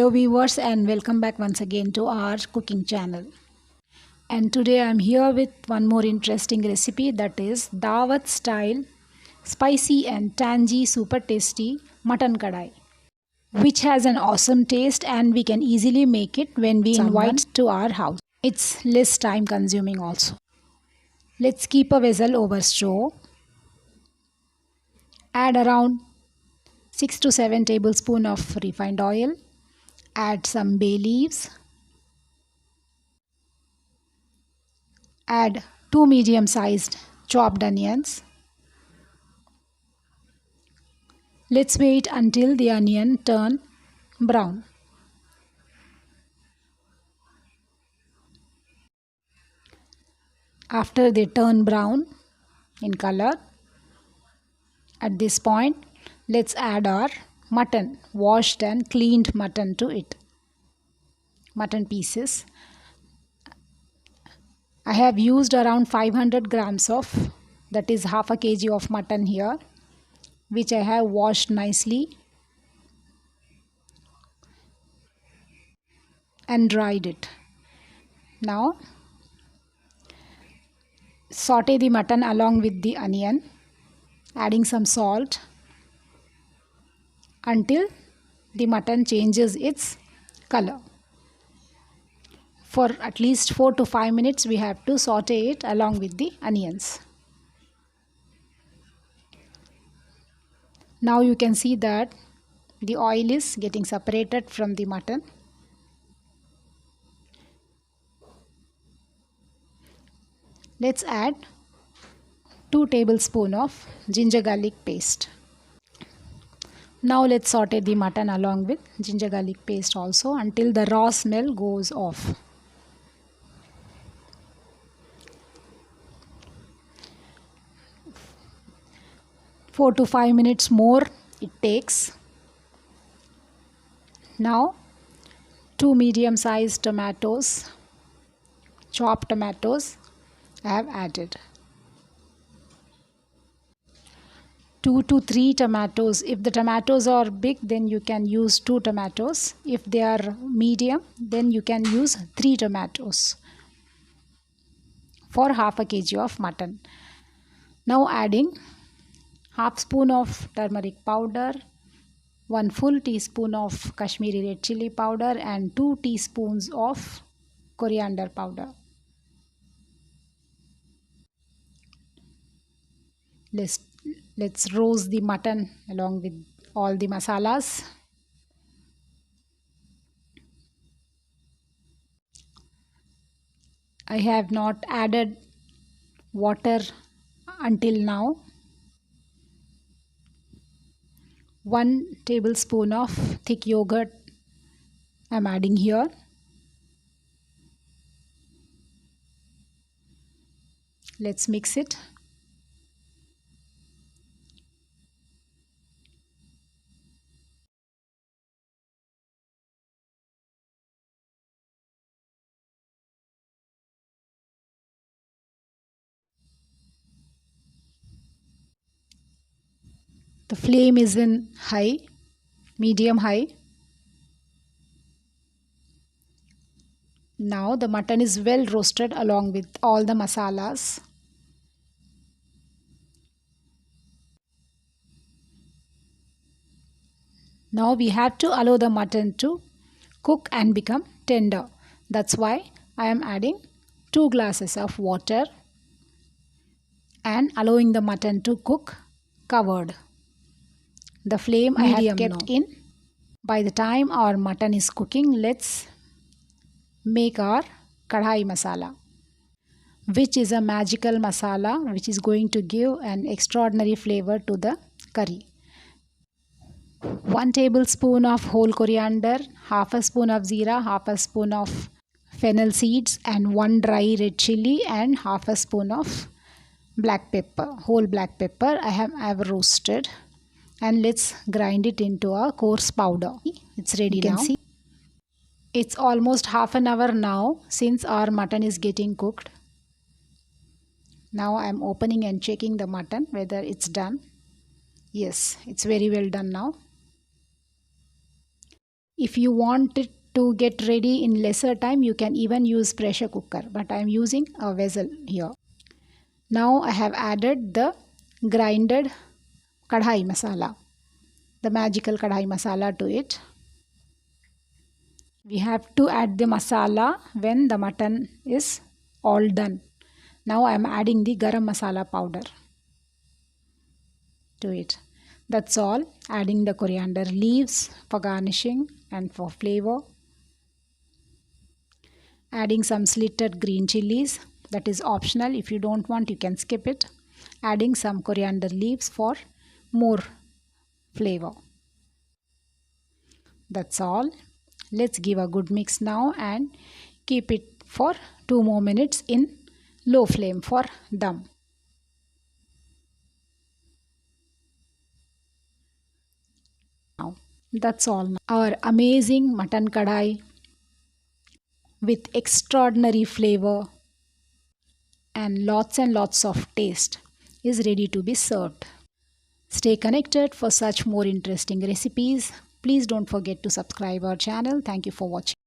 Hello viewers, and welcome back once again to our cooking channel. And today I am here with one more interesting recipe, that is Daawat style spicy and tangy super tasty mutton kadhai, which has an awesome taste and we can easily make it when we invite to our house. It's less time consuming also. Let's keep a vessel over stove. Add around 6 to 7 tablespoons of refined oil. Add some bay leaves. Add 2 medium-sized chopped onions. Let's wait until the onion turn brown. After they turn brown in color, at this point, let's add our mutton, washed and cleaned mutton to it. Mutton pieces. I have used around 500 grams of, that is half a kg of mutton here, which I have washed nicely and dried it. Now, saute the mutton along with the onion, adding some salt until the mutton changes its color. For at least 4 to 5 minutes we have to saute it along with the onions. Now you can see that the oil is getting separated from the mutton. Let's add 2 tablespoons of ginger garlic paste. Now let's saute the mutton along with ginger garlic paste also until the raw smell goes off. Four to 5 minutes more it takes. Now 2 medium-sized tomatoes, chopped tomatoes I have added. 2 to 3 tomatoes. If the tomatoes are big, then you can use 2 tomatoes. If they are medium, then you can use 3 tomatoes for half a kg of mutton. Now adding half spoon of turmeric powder, 1 full teaspoon of Kashmiri red chili powder and 2 teaspoons of coriander powder. Let's roast the mutton along with all the masalas. I have not added water until now. 1 tablespoon of thick yogurt I am adding here. Let's mix it. The flame is in high, medium high. Now the mutton is well roasted along with all the masalas. Now we have to allow the mutton to cook and become tender. That's why I am adding 2 glasses of water and allowing the mutton to cook covered. The flame I have kept in. By the time our mutton is cooking, let's make our kadhai masala, which is a magical masala which is going to give an extraordinary flavor to the curry. 1 tablespoon of whole coriander, half a spoon of jeera, half a spoon of fennel seeds and 1 dry red chili and half a spoon of black pepper, whole black pepper I have roasted. And let's grind it into a coarse powder. It's ready now. You can see it's almost half an hour now since our mutton is getting cooked. Now I am opening and checking the mutton whether it's done. Yes, it's very well done now. If you want it to get ready in lesser time, you can even use pressure cooker, but I am using a vessel here. Now I have added the grinded kadhai masala, the magical kadhai masala to it. We have to add the masala when the mutton is all done. Now I am adding the garam masala powder to it. That's all. Adding the coriander leaves for garnishing and for flavor. Adding some slitted green chilies, that is optional. If you don't want, you can skip it. Adding some coriander leaves for more flavor. That's all. Let's give a good mix now and keep it for 2 more minutes in low flame for dum. Now that's all. Our amazing mutton kadhai with extraordinary flavor and lots of taste is ready to be served. Stay connected for such more interesting recipes. Please don't forget to subscribe our channel. Thank you for watching.